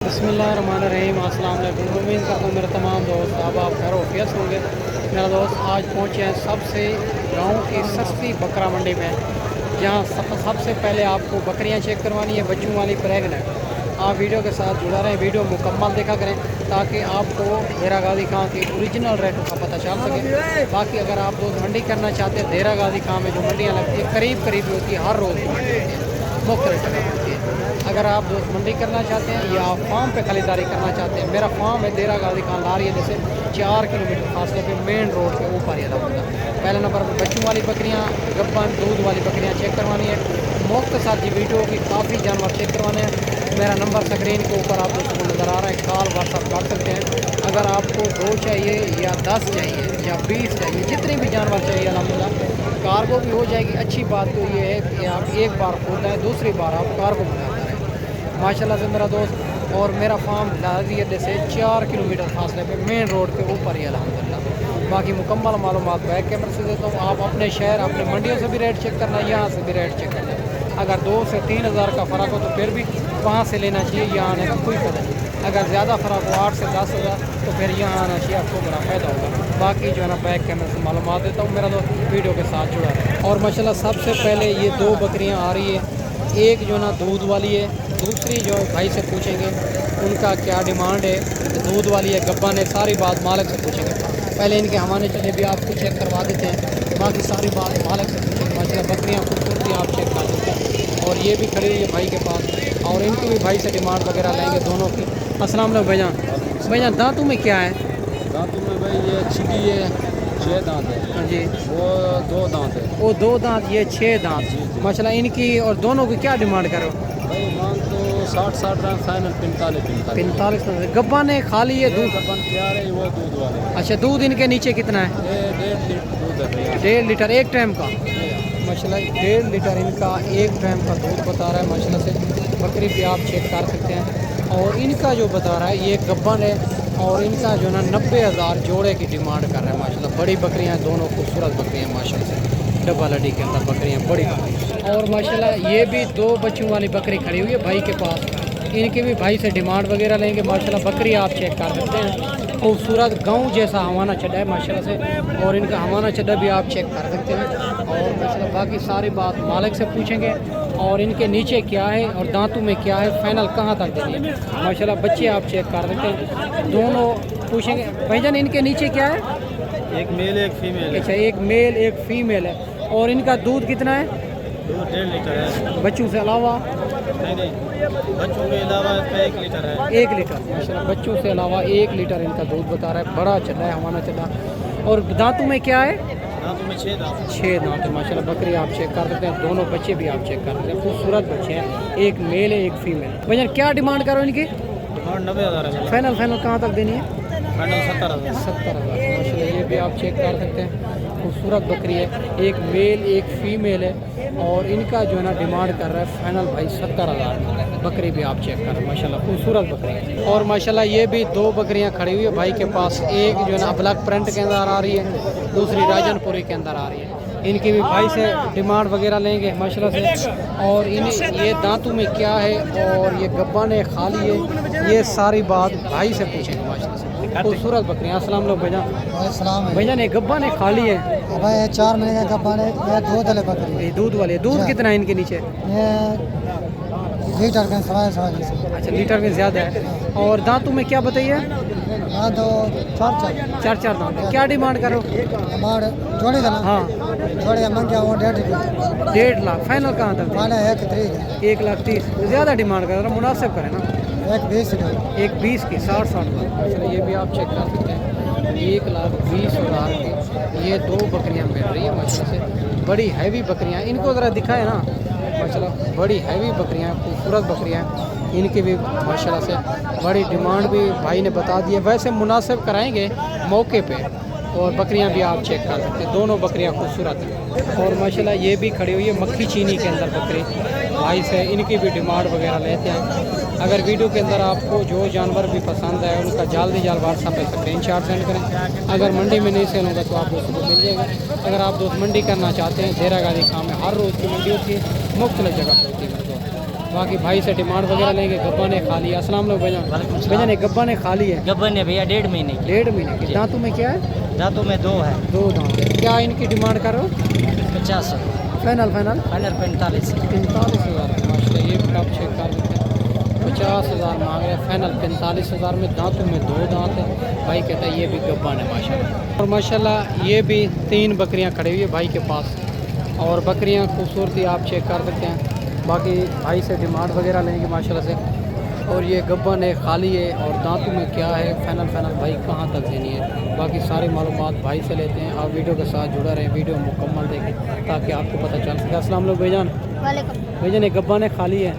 बिस्मिल्लाहिर्रहमानिर्रहीम। अस्सलाम वालेकुम। उम्मीद करता हूँ मेरे तमाम दोस्त आप खैर वफियत होंगे। मेरा दोस्त आज पहुँचे हैं सबसे गांव की सस्ती बकरा मंडी में, जहाँ सबसे पहले आपको बकरियाँ चेक करवानी है, बच्चों वाली प्रेगनेंट। आप वीडियो के साथ जुड़ा रहें, वीडियो मुकम्मल देखा करें ताकि आपको देरा गाजी खां की ओरिजिनल रेट का पता चल सके। बाकी अगर आप दोस्त मंडी करना चाहते हैं, देरा गाजी खां में जो मंडियाँ लगती है करीब करीब होती है, हर रोज़ की मंडी होती है, मुख्तलिफ जगह होती है। अगर आप दोस्त मंडी करना चाहते हैं या फार्म पे खरीदारी करना चाहते हैं, मेरा फार्म है देरा गाजी खान लारी जैसे 4 किलोमीटर फासले पे मेन रोड के ऊपर ही होगा। पहले नंबर पर बच्चों वाली बकरियां, गब्बन दूध वाली बकरियां चेक करवानी है। मुख्तसर जी वीडियो की काफ़ी जानवर चेक करवाने हैं। मेरा नंबर स्क्रीन के ऊपर आप दोस्तों को नज़र आ रहा है, कॉल व्हाट्सअप कर सकते हैं। अगर आपको 2 चाहिए या 10 चाहिए या 20 चाहिए, जितने भी जानवर चाहिए अल्हम्दुलिल्लाह कार्गो भी हो जाएगी। अच्छी बात तो ये है कि आप एक बार खोलते हैं, दूसरी बार आप कार्गो मंगाते हैं माशाल्लाह से मेरा दोस्त। और मेरा फार्म लारी अड्डे से 4 किलोमीटर फासले पे मेन रोड के ऊपर ही अल्हम्दुलिल्लाह। बाकी मुकम्मल मालूमात बैक कैमरे से देता हूँ। आप अपने शहर अपने मंडियों से भी रेट चेक करना, यहाँ से भी रेट चेक करना। अगर 2 से 3 हज़ार का फ़र्क हो तो फिर भी वहाँ से लेना चाहिए, यहाँ आने का कोई फ़ायदा नहीं। अगर ज़्यादा फ़र्क हो 8 से 10 हज़ार तो फिर यहाँ आना चाहिए, आपको बड़ा फ़ायदा होगा। बाकी जो है ना बैक कैमरे से मालूमात देता हूँ, मेरा दोस्त वीडियो के साथ जुड़ा है। और माशाल्लाह सबसे पहले ये 2 बकरियाँ आ रही है, एक जो ना दूध वाली है, दूसरी जो भाई से पूछेंगे उनका क्या डिमांड है। दूध वाली है, गब्बा ने सारी बात मालिक से पूछेंगे। पहले इनके हवाने चले भी आपको चेक करवा देते हैं, बाकी सारी बात मालिक से पूछेंगे। माशाल्लाह बकरियाँ खूबसूरती आप चेक कर सकते हैं। और ये भी खड़ी हुई है भाई के पास, और इनकी भी भाई से डिमांड वगैरह लेंगे दोनों की। अस्सलाम वालेकुम भाईजान। भाईजान दांतों में क्या है? दांतों में भाई ये छिटी है, 6 दांत है। हाँ जी, वो 2 दांत है। वो 2 दांत, ये 6 दांत माशाल्लाह। इनकी और दोनों की क्या डिमांड करो? भाई मान तो 60 रन फाइनल 45 गब्बा ने खा ली है दूध? बन तैयार है वो दूध वाले। अच्छा, दूध इनके नीचे कितना है? ये 1.5 लीटर दूध है भैया। 1.5 लीटर एक टाइम का माशाल्लाह। 1.5 लीटर इनका एक टाइम का दूध बता रहा है माशाल्लाह से। बकरी भी आप चेक कर सकते हैं। और इनका जो बता रहा है ये गब्बन है, और इनका जो ना 90,000 जोड़े की डिमांड कर रहा है माशाल्लाह। बड़ी बकरियां दोनों, खूबसूरत बकरियां माशाल्लाह से। डबल हड्डी के अंदर बकरियां बड़ी बकरी। और माशाल्लाह ये भी 2 बच्चों वाली बकरी खड़ी हुई है भाई के पास। इनकी भी भाई से डिमांड वगैरह लेंगे माशाल्लाह। बकरी आप चेक कर सकते हैं, खूबसूरत गांव जैसा हवाना चड्डा है माशाल्लाह से। और इनका हवाना चड्डा भी आप चेक कर सकते हैं। और माशाल्लाह बाकी सारी बात मालिक से पूछेंगे, और इनके नीचे क्या है और दांतों में क्या है, फाइनल कहाँ तक देनी है माशाल्लाह। बच्चे आप चेक कर सकते हैं, दोनों पूछेंगे। भाईजान इनके नीचे क्या है? एक मेल एक फीमेल है। अच्छा, एक मेल एक फीमेल है। और इनका दूध कितना है? दूध 1.5 लीटर है। बच्चों से अलावा? नहीं, बच्चों के अलावा इसका 1 लीटर है। 1 लीटर माशाल्लाह। बच्चों से अलावा 1 लीटर इनका दूध बता रहा है, बड़ा चल रहा है हमारा चला। और दांतों में क्या है? दांतों में 6 दांत। 6 दांत है माशाल्लाह। बकरी आप चेक कर सकते हैं, दोनों बच्चे भी आप चेक कर सकते हैं, खूबसूरत बच्चे हैं। एक मेल है एक फीमेल। भैया क्या डिमांड करो इनकी? डिमांड 90,000 है। फाइनल कहाँ तक देनी है? फाइनल 70,000। 70,000 माशाल्लाह। ये भी आप चेक कर सकते हैं, खूबसूरत बकरी है। एक मेल एक फीमेल है, और इनका जो है ना डिमांड कर रहा है फाइनल भाई 70,000। बकरी भी आप चेक कर रहे हैं माशाल्लाह, खूबसूरत बकरी है। और माशाल्लाह ये भी 2 बकरियां खड़ी हुई है भाई के पास। एक जो है ना ब्लैक प्रिंट के अंदर आ रही है, दूसरी राजनपुरी के अंदर आ रही है। इनकी भी भाई से डिमांड वगैरह लेंगे माशाल्लाह से। और इन ये दांतों में क्या है और ये गब्बा ने खा ली है, ये सारी बात भाई से पूछेंगे माशाल्लाह से। खूबसूरत बकरियाँ। अस्सलाम वालेकुम भैया। भैया ने गब्बा ने खा ली है भाई 4 महीने का गब्बा ने, ये दूध वाले बकरी। ये दूध वाले। दूध कितना है इनके नीचे? ये लीटर के सवाल से। अच्छा, लीटर में ज़्यादा है। और दांतों में क्या बताइए? हाँ तो 4 दांत। क्या डिमांड करो? हमारे जोड़ी का ना। हाँ, जोड़ी का मंग गया वो 1.5 1.5 लाख। फाइनल कहाँ तक? माने 1 तरीक है। 1,30,000 ज़्यादा डिमांड कर रहा, मुनासिब करें ना। 1.20 का। 1,20 की 60 लाख। चलो ये भी आप चेक कर सकते हैं, 1,20,000 की ये 2 बकरियां मिल रही है माशाल्लाह से। बड़ी हैवी बकरियां, इनको ज़रा दिखाए ना माशाल्लाह। बड़ी हैवी बकरियां, खूबसूरत बकरियां। इनकी भी माशाल्लाह से बड़ी डिमांड भी भाई ने बता दी है। वैसे मुनासिब कराएंगे मौके पे। और बकरियां भी आप चेक कर सकते हैं, दोनों बकरियां खूबसूरत हैं। और माशाल्लाह ये भी खड़ी हुई है मक्खी चीनी के अंदर बकरी भाई से। इनकी भी डिमांड वगैरह लेते हैं। अगर वीडियो के अंदर आपको जो जानवर भी पसंद है उनका जल्द व्हाट्सएप पे स्क्रीनशॉट सेंड करें। अगर मंडी में नहीं सेल होगा तो आप दोस्तों को मिल जाएगा। अगर आप दोस्त मंडी करना चाहते हैं, देरा गाजी खां में हर रोज़ की मंडी होती है, मुख्तलिफ जगह पर होती है। बाकी भाई से डिमांड वगैरह लेंगे। गब्बा ने खा लिया। अस्सलाम वालेकुम भाईजान। भाईजान एक गब्बा ने खा ली है। गब्बर ने भैया 1.5 महीने की। 1.5 महीने की। दांतों में क्या है? दांतों में 2 है। 2 दांत है। क्या इनकी डिमांड करो? 50। Final final 45। 45,000 माशाल्लाह। ये भी आप चेक कर लेते हैं। 50,000 मांग रहे हैं। फाइनल 45,000 में। दांतों में 2 दांत है। भाई कहता है ये भी गब्बा है माशाल्लाह। और माशाल्लाह ये भी 3 बकरियां खड़ी हुई है भाई के पास। और बकरियां खूबसूरती आप चेक कर सकते हैं। बाकी भाई से डिमांड वगैरह लेंगे माशाल्लाह से। और ये गब्बन है, खाली है। और दांतों में क्या है, फाइनल भाई कहाँ तक देनी है, बाकी सारी मालूमात भाई से लेते हैं। आप वीडियो के साथ जुड़ा रहें, वीडियो मुकम्मल देखें ताकि आपको पता चल सके। अस्सलाम वालेकुम भाईजान। भाईजान एक गब्बन है, खाली है।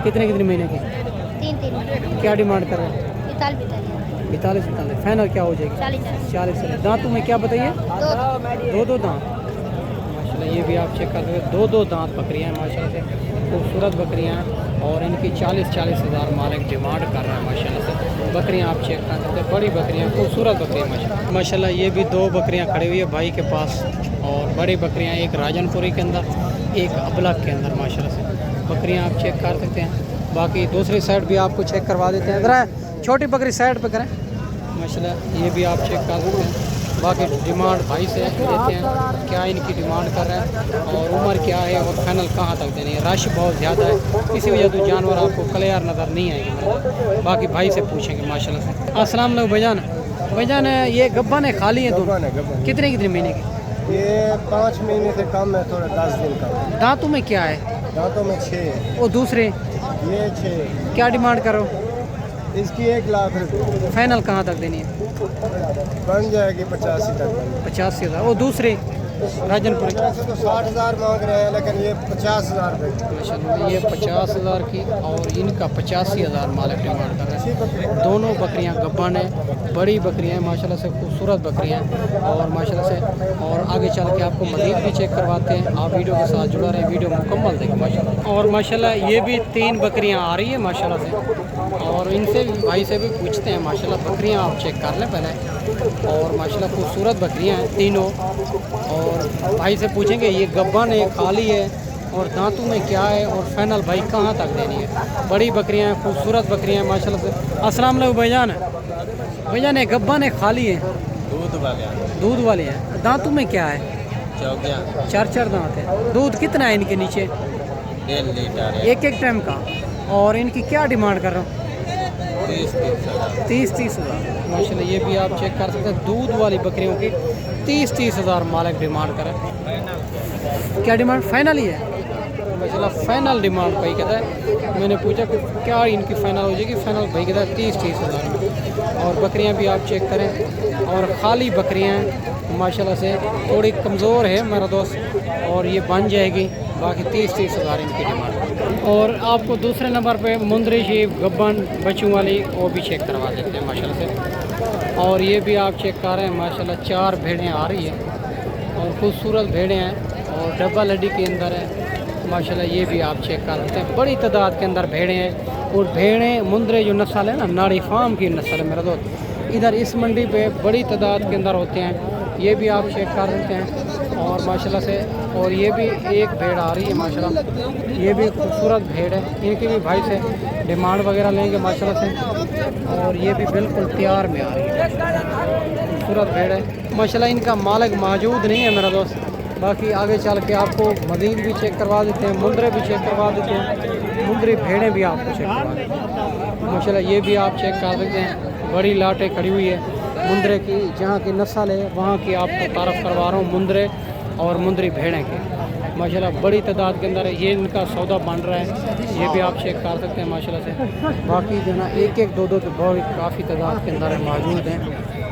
कितने महीने की? 3 क्या डिमांड कर रहे हैं? 45 फाइनल क्या हो जाएगी? 40। दांतों में क्या बताइए? 2 दांत माशाल्लाह। ये भी आप चेक कर सकते हैं। 2 दांत बकरियाँ हैं माशाल्लाह से। खूबसूरत बकरियाँ हैं। और इनकी 40,000 मालिक डिमांड कर रहा है माशाल्लाह से। बकरियाँ आप चेक कर सकते हैं। बड़ी बकरियाँ, खूबसूरत बकरियाँ माशाल्लाह। ये भी 2 बकरियाँ खड़ी हुई है भाई के पास। और बड़ी बकरियाँ, एक राजनपुरी के अंदर, एक अबलग के अंदर माशाल्लाह से। बकरियाँ आप चेक कर सकते हैं। बाकी दूसरी साइड भी आपको चेक करवा देते हैं। ज़रा छोटी बकरी साइड पे करें माशाल्लाह। ये भी आप चेक कर सकते हैं। बाकी डिमांड भाई से लेते हैं, क्या इनकी डिमांड कर रहे हैं और उम्र क्या है और फाइनल कहाँ तक देनी है। रश बहुत ज़्यादा है, इसी वजह से जानवर आपको क्लियर नज़र नहीं आएगी। बाकी भाई से पूछेंगे माशाल्लाह से। अस्सलाम वालेकुम भाईजान। भाईजान ये गब्बा ने खाली है दोनों? कितने महीने की? ये 5 महीने से कम है, थोड़ा 10 दिन का। दांतों में क्या है? दांतों में 6 है। वो दूसरे ये 6। क्या डिमांड करो? इसकी 1 लाख रुपये। फाइनल कहाँ तक देनी है? बन जाएगी 85 तक। 85,000। वो दूसरे राजनपुर वैसे तो 60,000 मांग रहे हैं, लेकिन ये 50,000 माशाल्लाह। ये 50,000 की और इनका 85,000 मालिक डिमांड कर रहे हैं। दोनों बकरियां गब्बन है, बड़ी बकरियां हैं माशाल्लाह से, खूबसूरत बकरियां हैं। और माशाल्लाह से और आगे चल के आपको मज़ीद भी चेक करवाते हैं। आप वीडियो के साथ जुड़ा रहें, वीडियो मुकम्मल देखें माशाल्लाह। और माशाल्लाह ये भी 3 बकरियाँ आ रही है माशाल्लाह से। और इनसे भी भाई से भी पूछते हैं माशाल्लाह। बकरियाँ आप चेक कर लें पहले। और माशाल्लाह खूबसूरत बकरियाँ हैं तीनों। और भाई से पूछेंगे ये गब्बन है, खाली है और दांतों में क्या है और फाइनल भाई कहाँ तक देनी है। बड़ी बकरियाँ हैं, खूबसूरत बकरियाँ हैं माशाल्लाह से। अस्सलाम वालेकुम भाईजान। भाईजान ये गब्बन है, खाली है? दूध वाले हैं। दांतों में क्या है? 4 दांत है। दूध कितना है इनके नीचे? 1.5 लीटर। एक टाइम का। और इनकी क्या डिमांड कर रहा हूँ? 30,000 माशाल्लाह। ये भी आप चेक कर सकते हैं। दूध वाली बकरियों की 30,000 मालिक डिमांड करें। क्या डिमांड? फाइनल ही है माशाल्लाह। फाइनल डिमांड भाई कहता है। मैंने पूछा कि क्या इनकी फ़ाइनल हो जाएगी? फाइनल भाई कहता है 30,000। और बकरियां भी आप चेक करें। और ख़ाली बकरियां हैं माशाल्लाह से। थोड़ी कमज़ोर है मेरा दोस्त और ये बन जाएगी। बाकी 30,000 इनकी डिमांड। और आपको दूसरे नंबर पे मुंदरी शीप, गब्बन, बच्चों वाली वो भी चेक करवा देते हैं माशाल्लाह से। और ये भी आप चेक कर रहे हैं माशाल्लाह। 4 भेड़ें आ रही हैं और खूबसूरत भेड़ें हैं और डब्बा लड्डी के अंदर है माशाल्लाह। ये भी आप चेक कर सकते हैं। बड़ी तादाद के अंदर भेड़ें हैं। और भेड़ें मुंदरे जो नस्ल है ना, नाड़ी फार्म की नस्ल है मेरा दोस्त, इधर इस मंडी पे बड़ी तादाद के अंदर होते हैं। ये भी आप चेक कर सकते हैं। और माशाल्लाह से और ये भी एक भेड़ आ रही है माशाल्लाह। ये भी खूबसूरत भेड़ है। इनकी भी भाई से डिमांड वगैरह लेंगे माशाल्लाह से। और ये भी बिल्कुल तैयार में आ रही है, खूबसूरत भेड़ है माशाल्लाह। इनका मालिक मौजूद नहीं है मेरा दोस्त। बाकी आगे चल के आपको मज़ीद भी चेक करवा देते हैं, मुंदरे भी चेक करवा देते हैं। मुंदरी भेड़ें भी आपको चेक करवा देते हैं माशाल्लाह। ये भी आप चेक कर सकते हैं। बड़ी लाटें खड़ी हुई है मुंदरे की, जहाँ की नस्ल है वहाँ की आपको तारफ़ करवा रहा हूँ। मुंदरे और मुंदरी भेड़ें के माशाल्लाह बड़ी तादाद के अंदर है। ये इनका सौदा बन रहा है। ये भी आप चेक कर सकते हैं माशाल्लाह से। बाकी जो है ना 1-1, 2-2 तो बहुत काफ़ी तादाद के अंदर मौजूद हैं।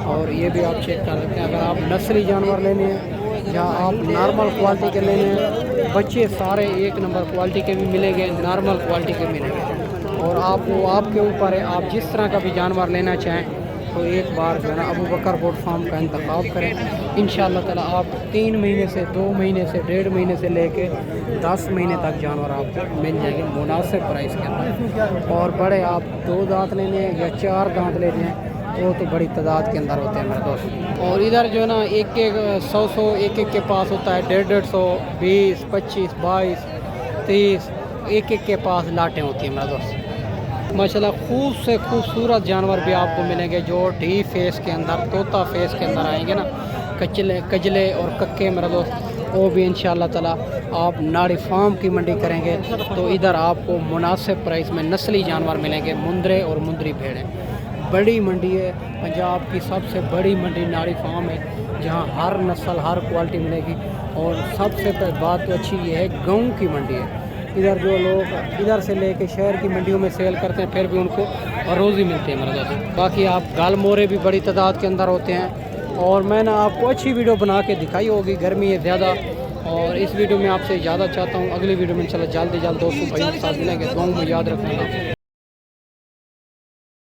और ये भी आप चेक कर सकते हैं। अगर आप नस्ली जानवर लेने हैं या आप नॉर्मल क्वालिटी के लेने हैं, बच्चे सारे 1 नंबर क्वालिटी के भी मिलेंगे, नॉर्मल क्वालिटी के मिलेंगे। और आपके ऊपर है, आप जिस तरह का भी जानवर लेना चाहें तो एक बार जो है ना अबू बकर गोट फार्म का इंतखाब करें। इंशाअल्लाह ताला आप 3 महीने से, 2 महीने से, 1.5 महीने से लेके 10 महीने तक जानवर आपको मिल जाएंगे मुनासिब प्राइस के अंदर। और बड़े आप 2 दांत लेने हैं या 4 दांत लेने हैं वो तो बड़ी तादाद के अंदर होते हैं मेरे दोस्त। और इधर जो है ना 1-1, 100 के पास होता है, 150, 150, 20, 25, 22, 30, एक एक के पास लाटें होती हैं मेरा दोस्त। माशाल्लाह खूब से खूबसूरत जानवर भी आपको मिलेंगे जो डी फेस के अंदर, तोता फेस के अंदर आएंगे ना, कजले और कक्के मेरा दोस्त, वो भी इंशाल्लाह ताला आप नाड़ी फार्म की मंडी करेंगे तो इधर आपको मुनासिब प्राइस में नस्ली जानवर मिलेंगे, मुंदरे और मुंदरी भेड़ें। बड़ी मंडी है, पंजाब की सबसे बड़ी मंडी नाड़ी फार्म है, जहाँ हर नस्ल हर क्वालिटी मिलेगी। और सबसे बात तो अच्छी ये है, गाँव की मंडी है। इधर जो लोग इधर से लेके शहर की मंडियों में सेल करते हैं फिर भी उनको रोज़ी मिलती है मेरे दोस्त। बाकी आप गाल मोरे भी बड़ी तादाद के अंदर होते हैं। और मैंने आपको अच्छी वीडियो बना के दिखाई होगी, गर्मी है ज़्यादा, और इस वीडियो में आपसे ज़्यादा चाहता हूँ। अगली वीडियो में इंशाल्लाह जल्द दोस्तों भाई के साथ मिलेंगे। दुआओं में याद रखना।